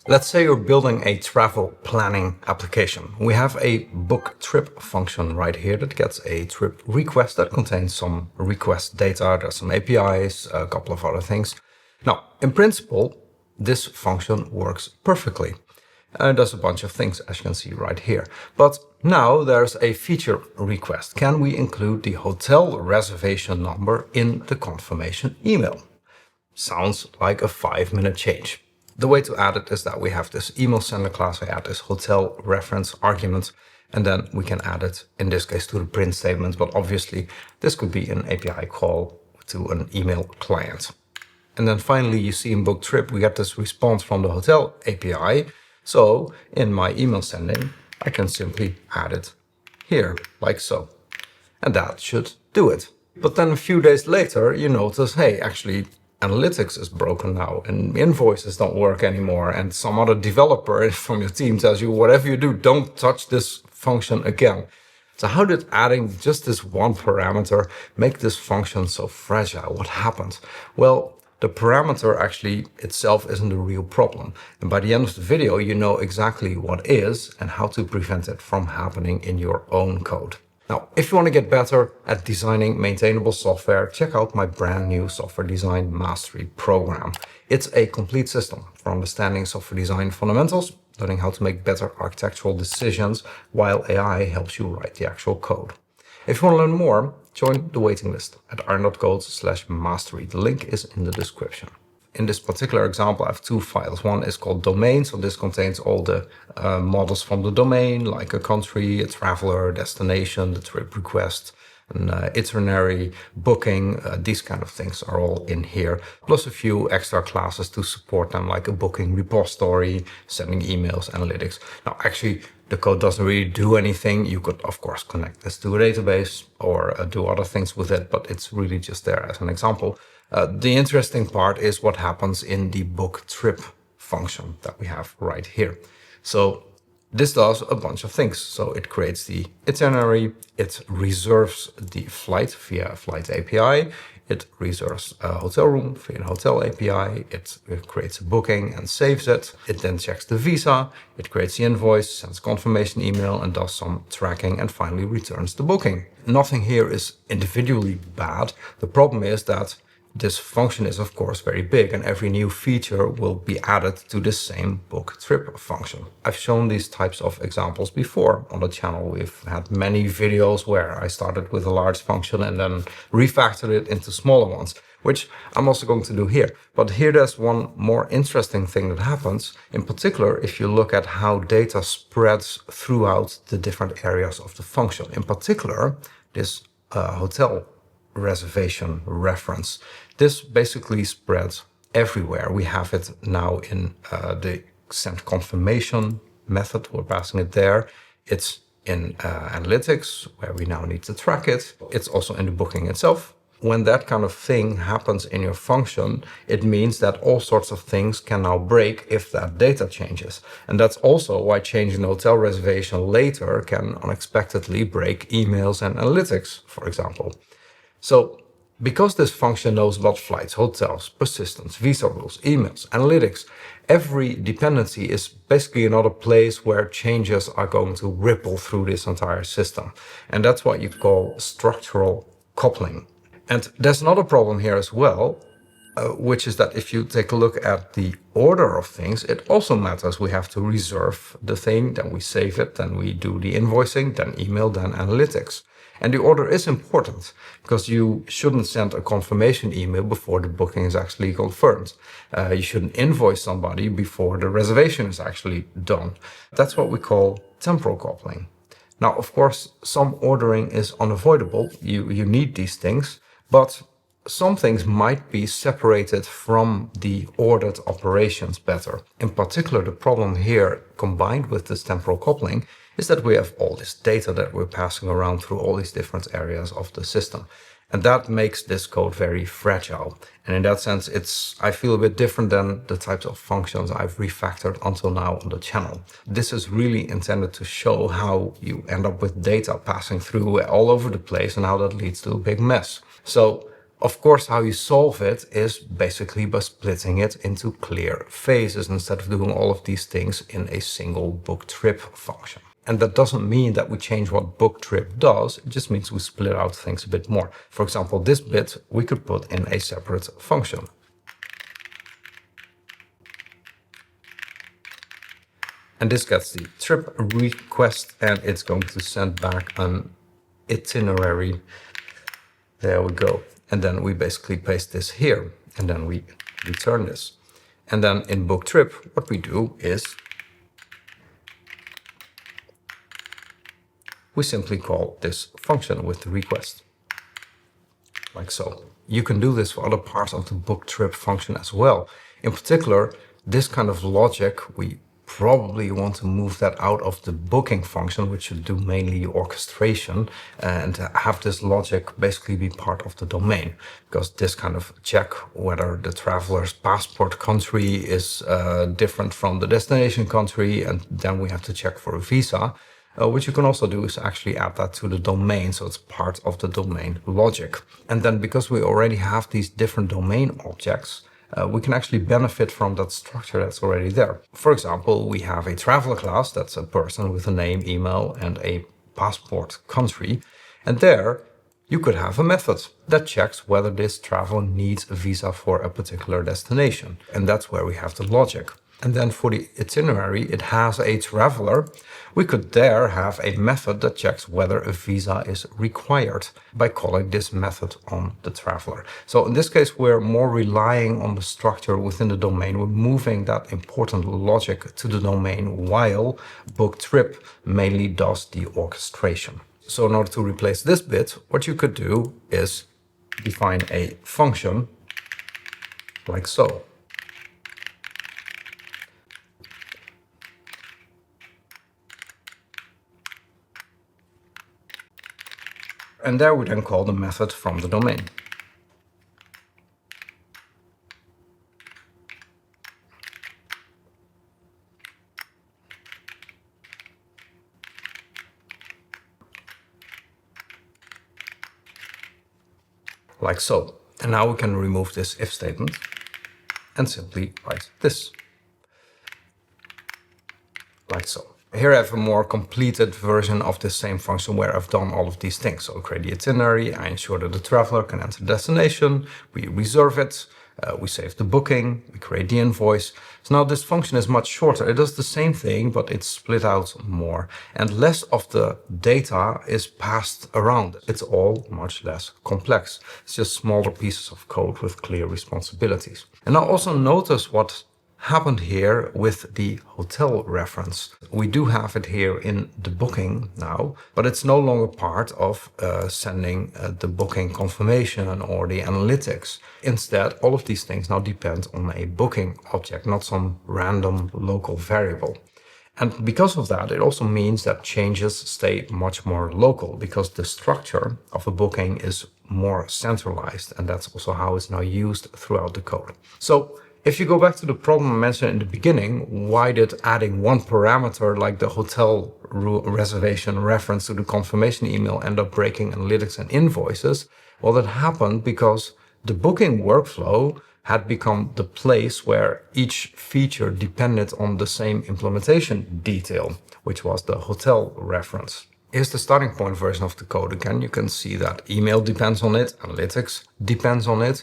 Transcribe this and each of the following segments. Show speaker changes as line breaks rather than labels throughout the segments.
Let's say you're building a travel planning application. We have a book trip function right here that gets a trip request that contains some request data. There's some APIs, a couple of other things. Now, in principle, this function works perfectly. Does a bunch of things, as you can see right here. But now there's a feature request. Can we include the hotel reservation number in the confirmation email? Sounds like a 5-minute change. The way to add it is that we have this email sender class. We add this hotel reference argument, and then we can add it, in this case, to the print statement. But obviously, this could be an API call to an email client. And then finally, you see in book trip, we get this response from the hotel API. So in my email sending, I can simply add it here, like so. And that should do it. But then a few days later, you notice, hey, actually, analytics is broken now and invoices don't work anymore. And some other developer from your team tells you, whatever you do, don't touch this function again. So how did adding just this one parameter make this function so fragile? What happened? Well, the parameter actually itself isn't a real problem. And by the end of the video, you know exactly what is and how to prevent it from happening in your own code. Now, if you want to get better at designing maintainable software, check out my brand new software design mastery program. It's a complete system for understanding software design fundamentals, learning how to make better architectural decisions while AI helps you write the actual code. If you want to learn more, join the waiting list at ArjanCodes/mastery. The link is in the description. In this particular example, I have two files. One is called domain, so this contains all the models from the domain, like a country, a traveler, destination, the trip request, an itinerary, booking. These kind of things are all in here, plus a few extra classes to support them, like a booking repository, sending emails, analytics. Now, actually, the code doesn't really do anything. You could, of course, connect this to a database or do other things with it, but it's really just there as an example. The interesting part is what happens in the book trip function that we have right here. So this does a bunch of things. So it creates the itinerary, it reserves the flight via a flight API, it reserves a hotel room via a hotel API, it creates a booking and saves it. It then checks the visa, it creates the invoice, sends confirmation email and does some tracking and finally returns the booking. Nothing here is individually bad. The problem is that this function is, of course, very big, and every new feature will be added to the same book trip function. I've shown these types of examples before on the channel. We've had many videos where I started with a large function and then refactored it into smaller ones, which I'm also going to do here. But here there's one more interesting thing that happens, in particular, if you look at how data spreads throughout the different areas of the function. In particular, this hotel reservation reference. This basically spreads everywhere. We have it now in the send confirmation method. We're passing it there. It's in analytics, where we now need to track it. It's also in the booking itself. When that kind of thing happens in your function, it means that all sorts of things can now break if that data changes. And that's also why changing the hotel reservation later can unexpectedly break emails and analytics, for example. So because this function knows about flights, hotels, persistence, visa rules, emails, analytics, every dependency is basically another place where changes are going to ripple through this entire system. And that's what you call structural coupling. And there's another problem here as well, which is that if you take a look at the order of things, it also matters. We have to reserve the thing, then we save it, then we do the invoicing, then email, then analytics. And the order is important because you shouldn't send a confirmation email before the booking is actually confirmed. You shouldn't invoice somebody before the reservation is actually done. That's what we call temporal coupling. Now, of course, some ordering is unavoidable. You need these things, but some things might be separated from the ordered operations better. In particular, the problem here, combined with this temporal coupling, is that we have all this data that we're passing around through all these different areas of the system. And that makes this code very fragile. And in that sense, I feel a bit different than the types of functions I've refactored until now on the channel. This is really intended to show how you end up with data passing through all over the place and how that leads to a big mess. So Of course, how you solve it is basically by splitting it into clear phases instead of doing all of these things in a single book trip function. And that doesn't mean that we change what book trip does, it just means we split out things a bit more. For example, this bit we could put in a separate function. And this gets the trip request and it's going to send back an itinerary. There we go. And then we basically paste this here and then we return this. And then in book trip, what we do is we simply call this function with the request, like so. You can do this for other parts of the book trip function as well. In particular, this kind of logic, we probably want to move that out of the booking function, which should do mainly orchestration, and have this logic basically be part of the domain, because this kind of check whether the traveler's passport country is different from the destination country, and then we have to check for a visa. What you can also do is actually add that to the domain, so it's part of the domain logic. And then because we already have these different domain objects, we can actually benefit from that structure that's already there. For example, we have a traveler class, that's a person with a name, email, and a passport country. And there you could have a method that checks whether this traveler needs a visa for a particular destination. And that's where we have the logic. And then for the itinerary, it has a traveler. We could there have a method that checks whether a visa is required by calling this method on the traveler. So in this case, we're more relying on the structure within the domain. We're moving that important logic to the domain while book trip mainly does the orchestration. So in order to replace this bit, what you could do is define a function like so. And there we then call the method from the domain. Like so. And now we can remove this if statement and simply write this. Like so. Here I have a more completed version of the same function where I've done all of these things. So I create the itinerary, I ensure that the traveler can enter the destination, we reserve it, we save the booking, we create the invoice. So now this function is much shorter. It does the same thing, but it's split out more. And less of the data is passed around. It's all much less complex. It's just smaller pieces of code with clear responsibilities. And now also notice what happened here with the hotel reference. We do have it here in the booking now, but it's no longer part of sending the booking confirmation or the analytics. Instead, all of these things now depend on a booking object, not some random local variable. And because of that, it also means that changes stay much more local because the structure of a booking is more centralized, and that's also how it's now used throughout the code. So if you go back to the problem I mentioned in the beginning, why did adding one parameter like the hotel reservation reference to the confirmation email end up breaking analytics and invoices? Well, that happened because the booking workflow had become the place where each feature depended on the same implementation detail, which was the hotel reference. Here's the starting point version of the code again. You can see that email depends on it, analytics depends on it.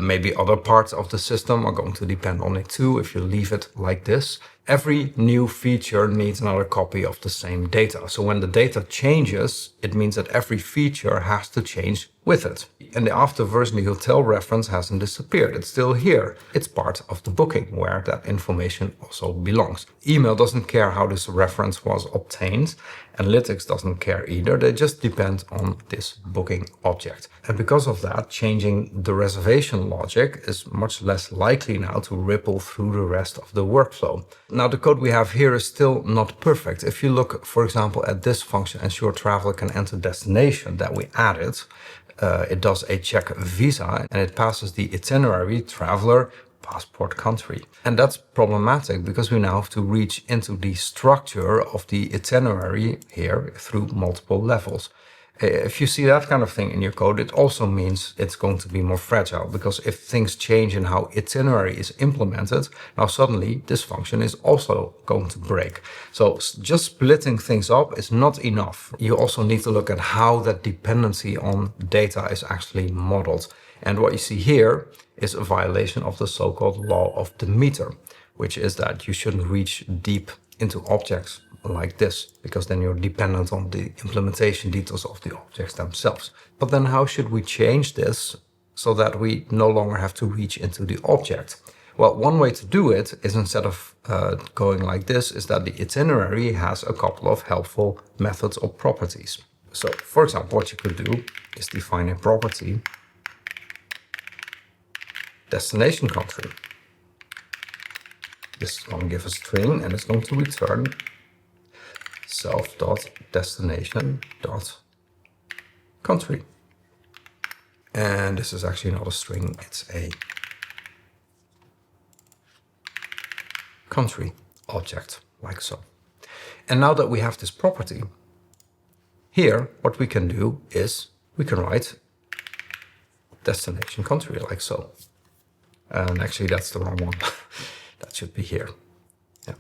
Maybe other parts of the system are going to depend on it too if you leave it like this. Every new feature needs another copy of the same data. So when the data changes, it means that every feature has to change with it. In the after version, the hotel reference hasn't disappeared. It's still here. It's part of the booking where that information also belongs. Email doesn't care how this reference was obtained. Analytics doesn't care either. They just depend on this booking object. And because of that, changing the reservation logic is much less likely now to ripple through the rest of the workflow. Now, the code we have here is still not perfect. If you look, for example, at this function, ensure traveler can enter destination that we added, it does a check visa and it passes the itinerary, traveler, passport country. And that's problematic because we now have to reach into the structure of the itinerary here through multiple levels. If you see that kind of thing in your code, it also means it's going to be more fragile, because if things change in how itinerary is implemented, now suddenly this function is also going to break. So just splitting things up is not enough. You also need to look at how that dependency on data is actually modeled. And what you see here is a violation of the so-called Law of Demeter, which is that you shouldn't reach deep into objects like this, because then you're dependent on the implementation details of the objects themselves. But then how should we change this so that we no longer have to reach into the object? Well, one way to do it is, instead of going like this, is that the itinerary has a couple of helpful methods or properties. So, for example, what you could do is define a property destination country. This is going to give a string, and it's going to return self.destination.country. And this is actually not a string, it's a country object, like so. And now that we have this property, here what we can do is we can write destination country, like so. And actually that's the wrong one. That should be here. Yeah.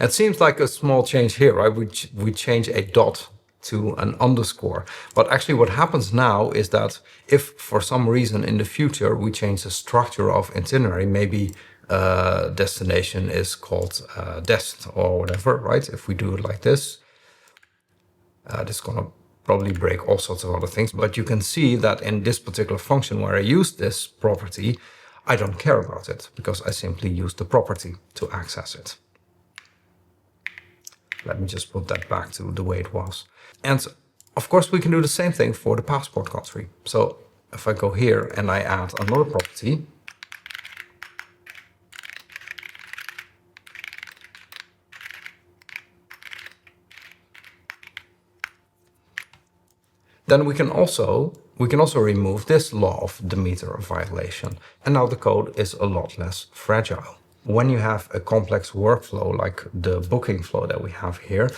It seems like a small change here, right? We change a dot to an underscore. But actually what happens now is that if for some reason in the future we change the structure of itinerary, maybe destination is called dest or whatever, right? If we do it like this, this is going to probably break all sorts of other things. But you can see that in this particular function where I use this property, I don't care about it, because I simply use the property to access it. Let me just put that back to the way it was. And of course, we can do the same thing for the passport country. So if I go here and I add another property, then we can also remove this Law of Demeter violation. And now the code is a lot less fragile. When you have a complex workflow like the booking flow that we have here,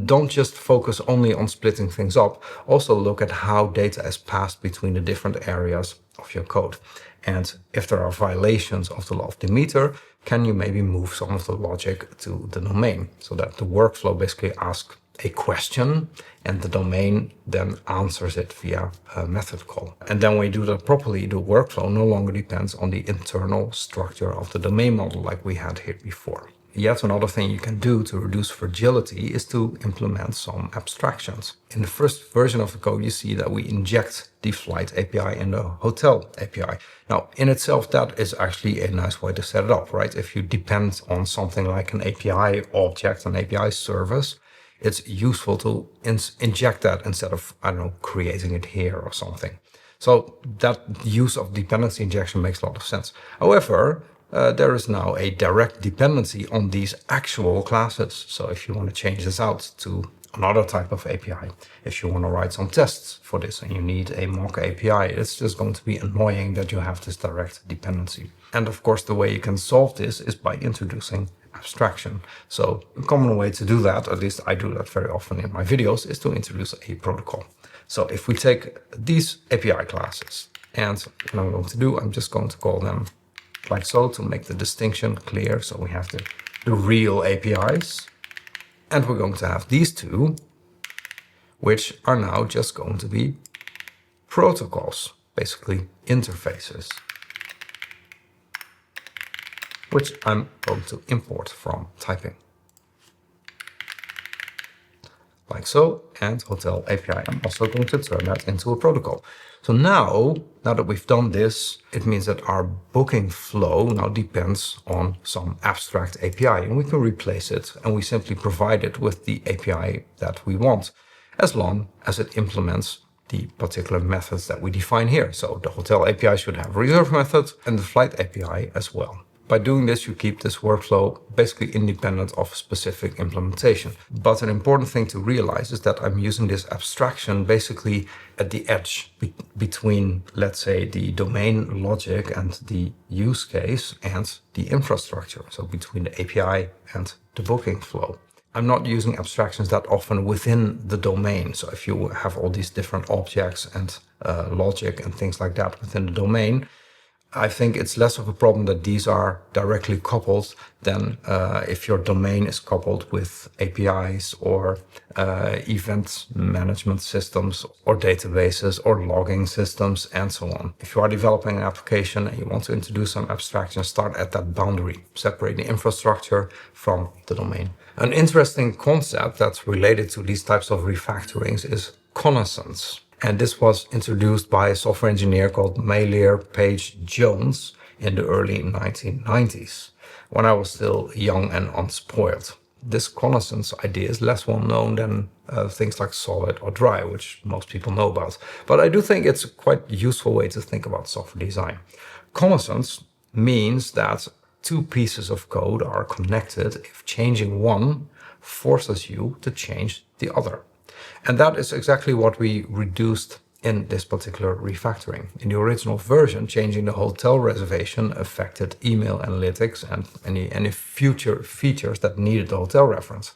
don't just focus only on splitting things up. Also look at how data is passed between the different areas of your code. And if there are violations of the Law of Demeter, can you maybe move some of the logic to the domain, so that the workflow basically asks a question and the domain then answers it via a method call. And then when you do that properly, the workflow no longer depends on the internal structure of the domain model like we had here before. Yet another thing you can do to reduce fragility is to implement some abstractions. In the first version of the code, you see that we inject the flight API in the hotel API. Now, in itself, that is actually a nice way to set it up, right? If you depend on something like an API object, an API service, it's useful to inject that instead of, I don't know, creating it here or something. So that use of dependency injection makes a lot of sense. However, there is now a direct dependency on these actual classes. So if you want to change this out to another type of API, if you want to write some tests for this and you need a mock API, it's just going to be annoying that you have this direct dependency. And of course, the way you can solve this is by introducing abstraction. So a common way to do that, at least I do that very often in my videos, is to introduce a protocol. So if we take these API classes, and what I'm going to do, I'm just going to call them like so to make the distinction clear. So we have the real APIs, and we're going to have these two, which are now just going to be protocols, basically interfaces, which I'm going to import from typing. Like so, and hotel API. I'm also going to turn that into a protocol. So now that we've done this, it means that our booking flow now depends on some abstract API, and we can replace it, and we simply provide it with the API that we want, as long as it implements the particular methods that we define here. So the hotel API should have a reserve method and the flight API as well. By doing this, you keep this workflow basically independent of specific implementation. But an important thing to realize is that I'm using this abstraction basically at the edge between, let's say, the domain logic and the use case and the infrastructure. So between the API and the booking flow. I'm not using abstractions that often within the domain. So if you have all these different objects and logic and things like that within the domain, I think it's less of a problem that these are directly coupled than if your domain is coupled with APIs or event management systems or databases or logging systems and so on. If you are developing an application and you want to introduce some abstraction, start at that boundary, separate the infrastructure from the domain. An interesting concept that's related to these types of refactorings is Connascence. And this was introduced by a software engineer called Mailer Page Jones in the early 1990s, when I was still young and unspoiled. This Connascence idea is less well known than things like solid or dry, which most people know about. But I do think it's a quite useful way to think about software design. Connascence means that two pieces of code are connected if changing one forces you to change the other. And that is exactly what we reduced in this particular refactoring. In the original version, changing the hotel reservation affected email analytics and any future features that needed the hotel reference.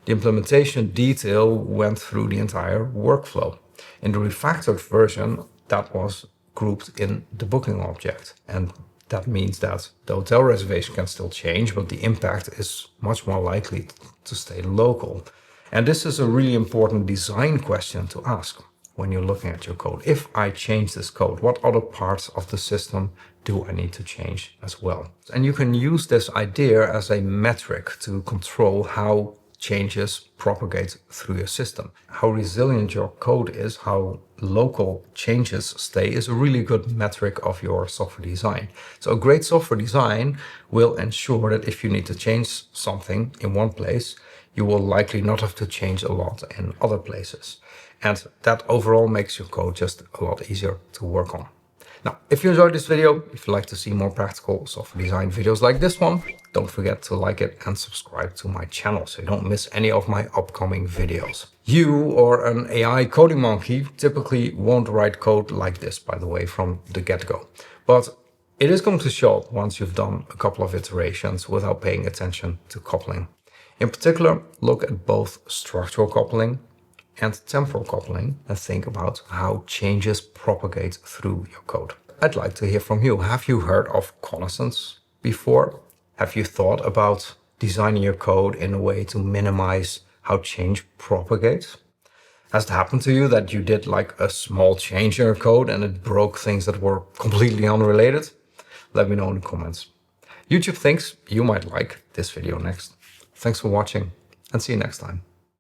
The implementation detail went through the entire workflow. In the refactored version, that was grouped in the booking object. And that means that the hotel reservation can still change, but the impact is much more likely to stay local. And this is a really important design question to ask when you're looking at your code. If I change this code, what other parts of the system do I need to change as well? And you can use this idea as a metric to control how changes propagate through your system. How resilient your code is, how local changes stay, is a really good metric of your software design. So a great software design will ensure that if you need to change something in one place, you will likely not have to change a lot in other places. And that overall makes your code just a lot easier to work on. Now, if you enjoyed this video, if you'd like to see more practical software design videos like this one, don't forget to like it and subscribe to my channel so you don't miss any of my upcoming videos. You or an AI coding monkey typically won't write code like this, by the way, from the get-go. But it is going to show up once you've done a couple of iterations without paying attention to coupling. In particular, look at both structural coupling and temporal coupling and think about how changes propagate through your code. I'd like to hear from you. Have you heard of Connascence before? Have you thought about designing your code in a way to minimize how change propagates? Has it happened to you that you did like a small change in your code and it broke things that were completely unrelated? Let me know in the comments. YouTube thinks you might like this video next. Thanks for watching and see you next time.